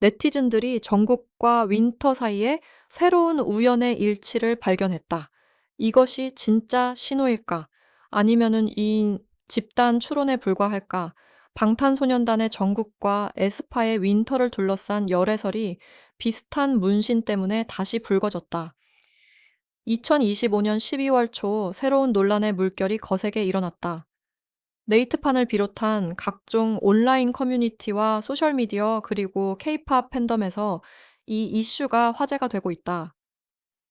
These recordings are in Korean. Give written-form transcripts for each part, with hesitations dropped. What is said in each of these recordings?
네티즌들이 정국과 윈터 사이에 새로운 우연의 일치를 발견했다. 이것이 진짜 신호일까? 아니면은 이 집단 추론에 불과할까? 방탄소년단의 정국과 에스파의 윈터를 둘러싼 열애설이 비슷한 문신 때문에 다시 불거졌다. 2025년 12월 초 새로운 논란의 물결이 거세게 일어났다. 네이트판을 비롯한 각종 온라인 커뮤니티와 소셜미디어 그리고 케이팝 팬덤에서 이 이슈가 화제가 되고 있다.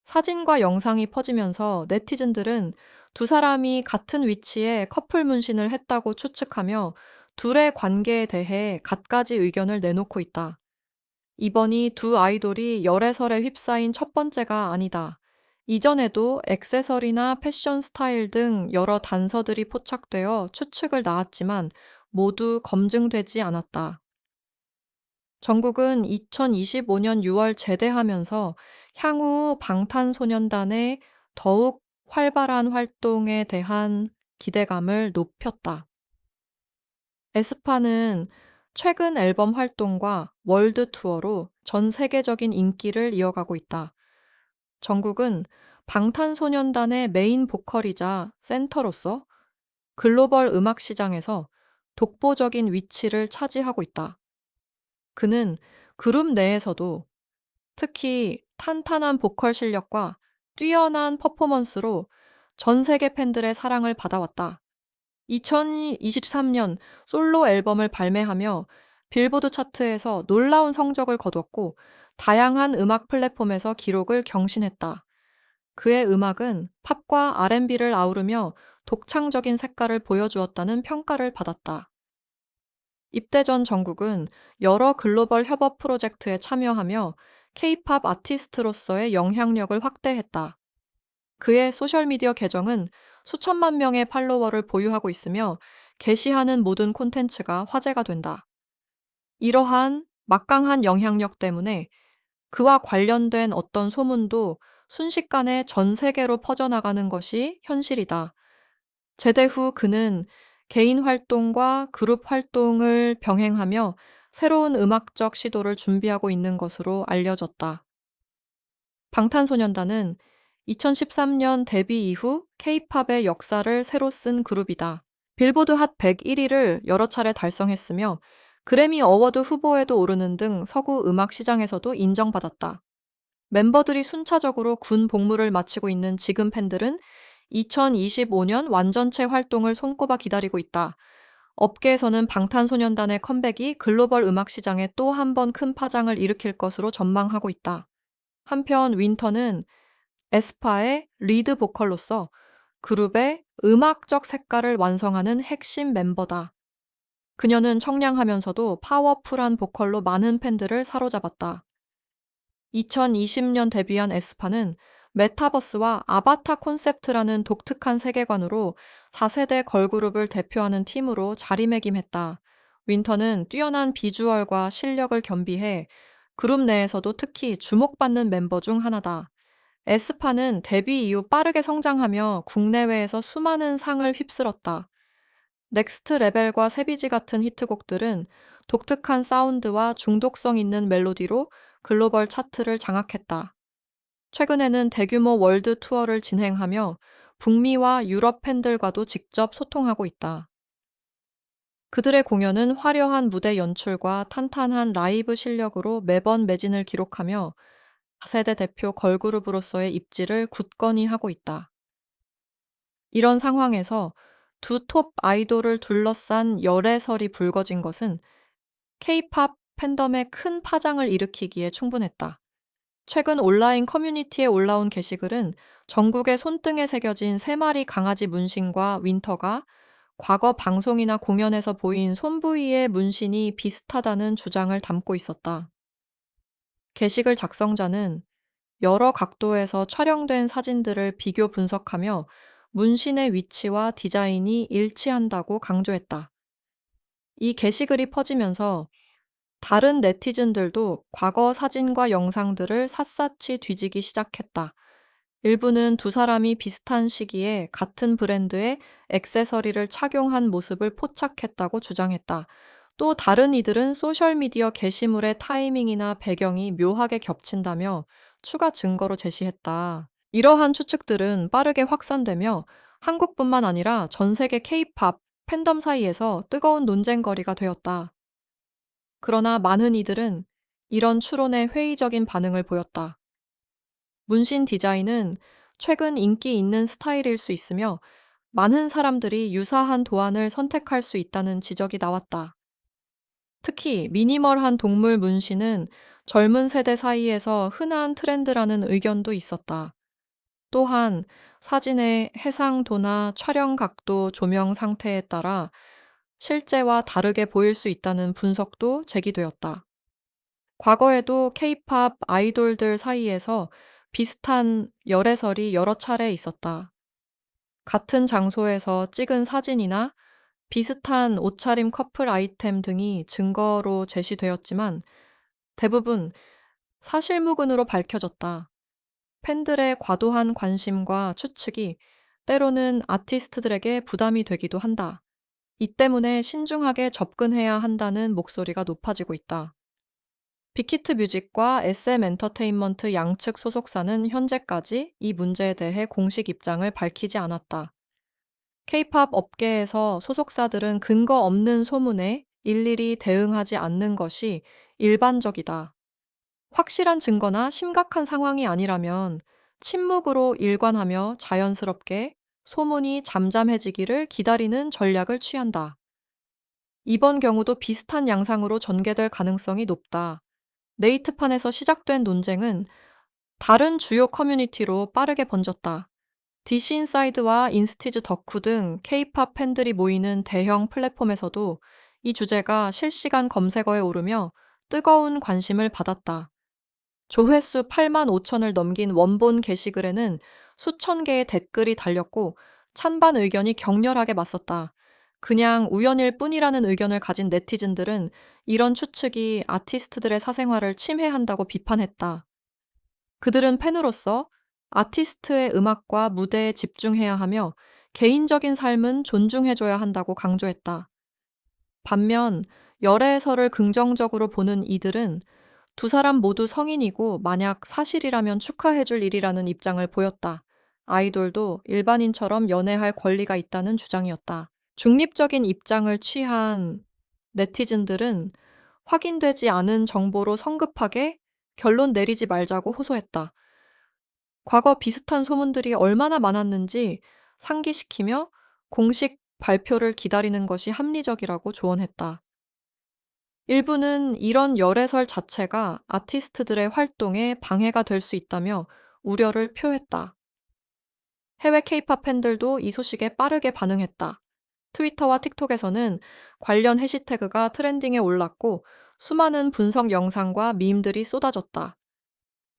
사진과 영상이 퍼지면서 네티즌들은 두 사람이 같은 위치에 커플 문신을 했다고 추측하며 둘의 관계에 대해 갖가지 의견을 내놓고 있다. 이번이 두 아이돌이 열애설에 휩싸인 첫 번째가 아니다. 이전에도 액세서리나 패션 스타일 등 여러 단서들이 포착되어 추측을 낳았지만 모두 검증되지 않았다. 정국은 2025년 6월 제대하면서 향후 방탄소년단의 더욱 활발한 활동에 대한 기대감을 높였다. 에스파는 최근 앨범 활동과 월드 투어로 전 세계적인 인기를 이어가고 있다. 정국은 방탄소년단의 메인 보컬이자 센터로서 글로벌 음악 시장에서 독보적인 위치를 차지하고 있다. 그는 그룹 내에서도 특히 탄탄한 보컬 실력과 뛰어난 퍼포먼스로 전 세계 팬들의 사랑을 받아왔다. 2023년 솔로 앨범을 발매하며 빌보드 차트에서 놀라운 성적을 거뒀고 다양한 음악 플랫폼에서 기록을 경신했다. 그의 음악은 팝과 R&B를 아우르며 독창적인 색깔을 보여주었다는 평가를 받았다. 입대 전 정국은 여러 글로벌 협업 프로젝트에 참여하며 K-팝 아티스트로서의 영향력을 확대했다. 그의 소셜미디어 계정은 수천만 명의 팔로워를 보유하고 있으며 게시하는 모든 콘텐츠가 화제가 된다. 이러한 막강한 영향력 때문에 그와 관련된 어떤 소문도 순식간에 전 세계로 퍼져나가는 것이 현실이다. 제대 후 그는 개인 활동과 그룹 활동을 병행하며 새로운 음악적 시도를 준비하고 있는 것으로 알려졌다. 방탄소년단은 2013년 데뷔 이후 K-팝의 역사를 새로 쓴 그룹이다. 빌보드 핫 101위를 여러 차례 달성했으며 그래미 어워드 후보에도 오르는 등 서구 음악 시장에서도 인정받았다. 멤버들이 순차적으로 군 복무를 마치고 있는 지금 팬들은 2025년 완전체 활동을 손꼽아 기다리고 있다. 업계에서는 방탄소년단의 컴백이 글로벌 음악 시장에 또 한 번 큰 파장을 일으킬 것으로 전망하고 있다. 한편 윈터는 에스파의 리드 보컬로서 그룹의 음악적 색깔을 완성하는 핵심 멤버다. 그녀는 청량하면서도 파워풀한 보컬로 많은 팬들을 사로잡았다. 2020년 데뷔한 에스파는 메타버스와 아바타 콘셉트라는 독특한 세계관으로 4세대 걸그룹을 대표하는 팀으로 자리매김했다. 윈터는 뛰어난 비주얼과 실력을 겸비해 그룹 내에서도 특히 주목받는 멤버 중 하나다. 에스파는 데뷔 이후 빠르게 성장하며 국내외에서 수많은 상을 휩쓸었다. 넥스트 레벨과 세비지 같은 히트곡들은 독특한 사운드와 중독성 있는 멜로디로 글로벌 차트를 장악했다. 최근에는 대규모 월드 투어를 진행하며 북미와 유럽 팬들과도 직접 소통하고 있다. 그들의 공연은 화려한 무대 연출과 탄탄한 라이브 실력으로 매번 매진을 기록하며 차세대 대표 걸그룹으로서의 입지를 굳건히 하고 있다. 이런 상황에서 두 톱 아이돌을 둘러싼 열애설이 불거진 것은 K-팝 팬덤에 큰 파장을 일으키기에 충분했다. 최근 온라인 커뮤니티에 올라온 게시글은 전국의 손등에 새겨진 3마리 강아지 문신과 윈터가 과거 방송이나 공연에서 보인 손 부위의 문신이 비슷하다는 주장을 담고 있었다. 게시글 작성자는 여러 각도에서 촬영된 사진들을 비교 분석하며 문신의 위치와 디자인이 일치한다고 강조했다. 이 게시글이 퍼지면서 다른 네티즌들도 과거 사진과 영상들을 샅샅이 뒤지기 시작했다. 일부는 두 사람이 비슷한 시기에 같은 브랜드의 액세서리를 착용한 모습을 포착했다고 주장했다. 또 다른 이들은 소셜미디어 게시물의 타이밍이나 배경이 묘하게 겹친다며 추가 증거로 제시했다. 이러한 추측들은 빠르게 확산되며 한국뿐만 아니라 전 세계 케이팝 팬덤 사이에서 뜨거운 논쟁거리가 되었다. 그러나 많은 이들은 이런 추론에 회의적인 반응을 보였다. 문신 디자인은 최근 인기 있는 스타일일 수 있으며 많은 사람들이 유사한 도안을 선택할 수 있다는 지적이 나왔다. 특히 미니멀한 동물 문신은 젊은 세대 사이에서 흔한 트렌드라는 의견도 있었다. 또한 사진의 해상도나 촬영 각도, 조명 상태에 따라 실제와 다르게 보일 수 있다는 분석도 제기되었다. 과거에도 케이팝 아이돌들 사이에서 비슷한 열애설이 여러 차례 있었다. 같은 장소에서 찍은 사진이나 비슷한 옷차림 커플 아이템 등이 증거로 제시되었지만 대부분 사실무근으로 밝혀졌다. 팬들의 과도한 관심과 추측이 때로는 아티스트들에게 부담이 되기도 한다. 이 때문에 신중하게 접근해야 한다는 목소리가 높아지고 있다. 빅히트 뮤직과 SM 엔터테인먼트 양측 소속사는 현재까지 이 문제에 대해 공식 입장을 밝히지 않았다. 케이팝 업계에서 소속사들은 근거 없는 소문에 일일이 대응하지 않는 것이 일반적이다. 확실한 증거나 심각한 상황이 아니라면 침묵으로 일관하며 자연스럽게 소문이 잠잠해지기를 기다리는 전략을 취한다. 이번 경우도 비슷한 양상으로 전개될 가능성이 높다. 네이트판에서 시작된 논쟁은 다른 주요 커뮤니티로 빠르게 번졌다. DC 인사이드와 인스티즈 덕후 등 K-팝 팬들이 모이는 대형 플랫폼에서도 이 주제가 실시간 검색어에 오르며 뜨거운 관심을 받았다. 조회수 8만 5천을 넘긴 원본 게시글에는 수천 개의 댓글이 달렸고 찬반 의견이 격렬하게 맞섰다. 그냥 우연일 뿐이라는 의견을 가진 네티즌들은 이런 추측이 아티스트들의 사생활을 침해한다고 비판했다. 그들은 팬으로서 아티스트의 음악과 무대에 집중해야 하며 개인적인 삶은 존중해줘야 한다고 강조했다. 반면 열애설을 긍정적으로 보는 이들은 두 사람 모두 성인이고 만약 사실이라면 축하해줄 일이라는 입장을 보였다. 아이돌도 일반인처럼 연애할 권리가 있다는 주장이었다. 중립적인 입장을 취한 네티즌들은 확인되지 않은 정보로 성급하게 결론 내리지 말자고 호소했다. 과거 비슷한 소문들이 얼마나 많았는지 상기시키며 공식 발표를 기다리는 것이 합리적이라고 조언했다. 일부는 이런 열애설 자체가 아티스트들의 활동에 방해가 될 수 있다며 우려를 표했다. 해외 케이팝 팬들도 이 소식에 빠르게 반응했다. 트위터와 틱톡에서는 관련 해시태그가 트렌딩에 올랐고 수많은 분석 영상과 밈들이 쏟아졌다.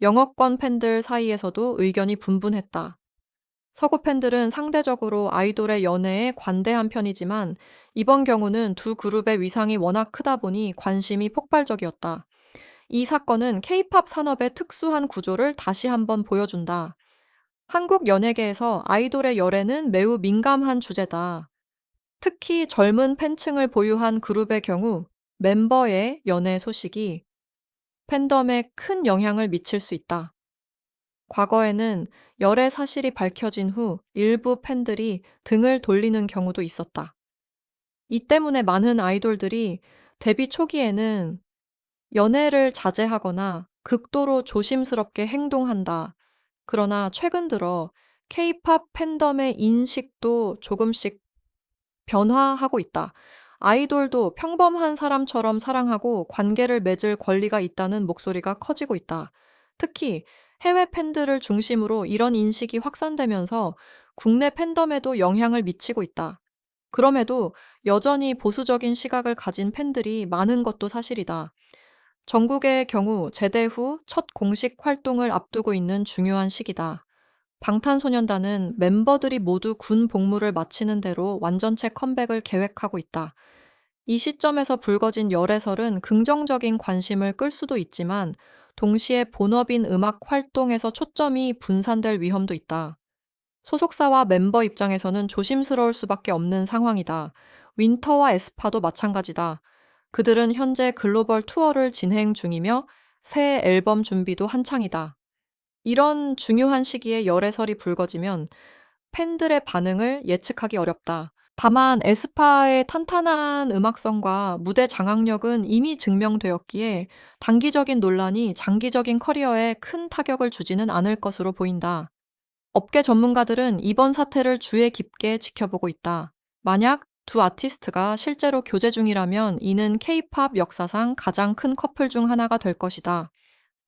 영어권 팬들 사이에서도 의견이 분분했다. 서구 팬들은 상대적으로 아이돌의 연애에 관대한 편이지만 이번 경우는 두 그룹의 위상이 워낙 크다 보니 관심이 폭발적이었다. 이 사건은 케이팝 산업의 특수한 구조를 다시 한번 보여준다. 한국 연예계에서 아이돌의 열애는 매우 민감한 주제다. 특히 젊은 팬층을 보유한 그룹의 경우 멤버의 연애 소식이 팬덤에 큰 영향을 미칠 수 있다. 과거에는 열애 사실이 밝혀진 후 일부 팬들이 등을 돌리는 경우도 있었다. 이 때문에 많은 아이돌들이 데뷔 초기에는 연애를 자제하거나 극도로 조심스럽게 행동한다. 그러나 최근 들어 K-팝 팬덤의 인식도 조금씩 변화하고 있다. 아이돌도 평범한 사람처럼 사랑하고 관계를 맺을 권리가 있다는 목소리가 커지고 있다. 특히 해외 팬들을 중심으로 이런 인식이 확산되면서 국내 팬덤에도 영향을 미치고 있다. 그럼에도 여전히 보수적인 시각을 가진 팬들이 많은 것도 사실이다. 정국의 경우 제대 후 첫 공식 활동을 앞두고 있는 중요한 시기다. 방탄소년단은 멤버들이 모두 군 복무를 마치는 대로 완전체 컴백을 계획하고 있다. 이 시점에서 불거진 열애설은 긍정적인 관심을 끌 수도 있지만 동시에 본업인 음악 활동에서 초점이 분산될 위험도 있다. 소속사와 멤버 입장에서는 조심스러울 수밖에 없는 상황이다. 윈터와 에스파도 마찬가지다. 그들은 현재 글로벌 투어를 진행 중이며 새 앨범 준비도 한창이다. 이런 중요한 시기에 열애설이 불거지면 팬들의 반응을 예측하기 어렵다. 다만 에스파의 탄탄한 음악성과 무대 장악력은 이미 증명되었기에 단기적인 논란이 장기적인 커리어에 큰 타격을 주지는 않을 것으로 보인다. 업계 전문가들은 이번 사태를 주의 깊게 지켜보고 있다. 만약 두 아티스트가 실제로 교제 중이라면 이는 K-팝 역사상 가장 큰 커플 중 하나가 될 것이다.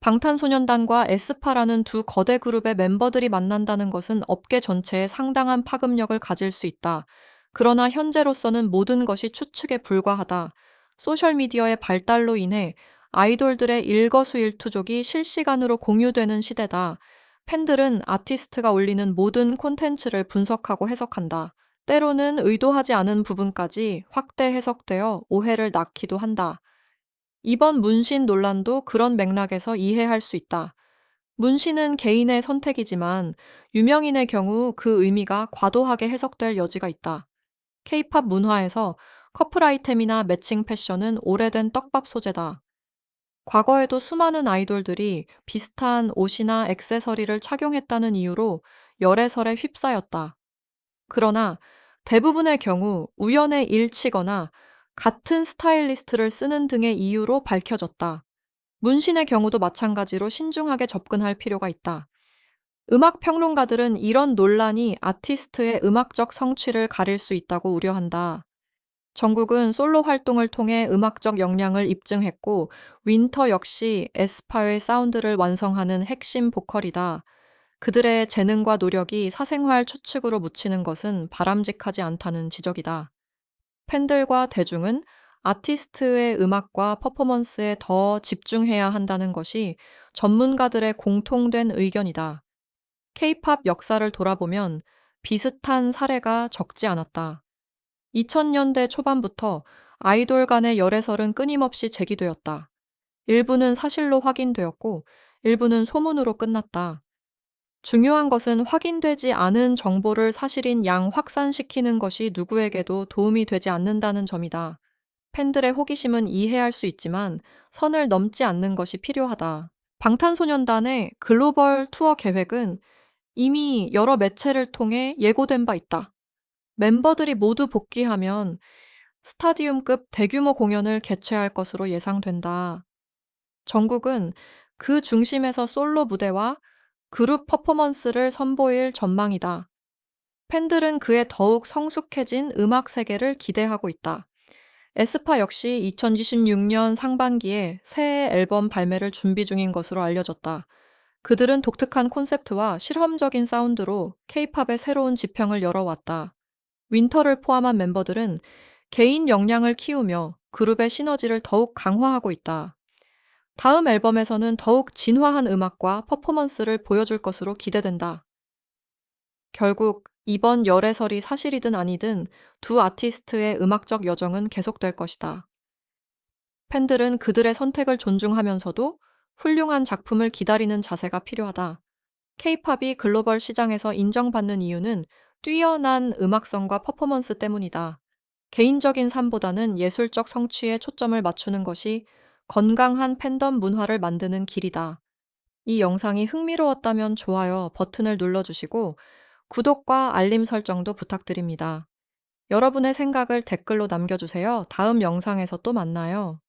방탄소년단과 에스파라는 두 거대 그룹의 멤버들이 만난다는 것은 업계 전체에 상당한 파급력을 가질 수 있다. 그러나 현재로서는 모든 것이 추측에 불과하다. 소셜미디어의 발달로 인해 아이돌들의 일거수일투족이 실시간으로 공유되는 시대다. 팬들은 아티스트가 올리는 모든 콘텐츠를 분석하고 해석한다. 때로는 의도하지 않은 부분까지 확대 해석되어 오해를 낳기도 한다. 이번 문신 논란도 그런 맥락에서 이해할 수 있다. 문신은 개인의 선택이지만 유명인의 경우 그 의미가 과도하게 해석될 여지가 있다. 케이팝 문화에서 커플 아이템이나 매칭 패션은 오래된 떡밥 소재다. 과거에도 수많은 아이돌들이 비슷한 옷이나 액세서리를 착용했다는 이유로 열애설에 휩싸였다. 그러나 대부분의 경우 우연의 일치거나 같은 스타일리스트를 쓰는 등의 이유로 밝혀졌다. 문신의 경우도 마찬가지로 신중하게 접근할 필요가 있다. 음악 평론가들은 이런 논란이 아티스트의 음악적 성취를 가릴 수 있다고 우려한다. 정국은 솔로 활동을 통해 음악적 역량을 입증했고, 윈터 역시 에스파의 사운드를 완성하는 핵심 보컬이다. 그들의 재능과 노력이 사생활 추측으로 묻히는 것은 바람직하지 않다는 지적이다. 팬들과 대중은 아티스트의 음악과 퍼포먼스에 더 집중해야 한다는 것이 전문가들의 공통된 의견이다. K-팝 역사를 돌아보면 비슷한 사례가 적지 않았다. 2000년대 초반부터 아이돌 간의 열애설은 끊임없이 제기되었다. 일부는 사실로 확인되었고, 일부는 소문으로 끝났다. 중요한 것은 확인되지 않은 정보를 사실인 양 확산시키는 것이 누구에게도 도움이 되지 않는다는 점이다. 팬들의 호기심은 이해할 수 있지만 선을 넘지 않는 것이 필요하다. 방탄소년단의 글로벌 투어 계획은 이미 여러 매체를 통해 예고된 바 있다. 멤버들이 모두 복귀하면 스타디움급 대규모 공연을 개최할 것으로 예상된다. 정국은 그 중심에서 솔로 무대와 그룹 퍼포먼스를 선보일 전망이다. 팬들은 그에 더욱 성숙해진 음악 세계를 기대하고 있다. 에스파 역시 2026년 상반기에 새 앨범 발매를 준비 중인 것으로 알려졌다. 그들은 독특한 콘셉트와 실험적인 사운드로 K-팝의 새로운 지평을 열어왔다. 윈터를 포함한 멤버들은 개인 역량을 키우며 그룹의 시너지를 더욱 강화하고 있다. 다음 앨범에서는 더욱 진화한 음악과 퍼포먼스를 보여줄 것으로 기대된다. 결국 이번 열애설이 사실이든 아니든 두 아티스트의 음악적 여정은 계속될 것이다. 팬들은 그들의 선택을 존중하면서도 훌륭한 작품을 기다리는 자세가 필요하다. K-팝이 글로벌 시장에서 인정받는 이유는 뛰어난 음악성과 퍼포먼스 때문이다. 개인적인 삶보다는 예술적 성취에 초점을 맞추는 것이 건강한 팬덤 문화를 만드는 길이다. 이 영상이 흥미로웠다면 좋아요 버튼을 눌러주시고 구독과 알림 설정도 부탁드립니다. 여러분의 생각을 댓글로 남겨주세요. 다음 영상에서 또 만나요.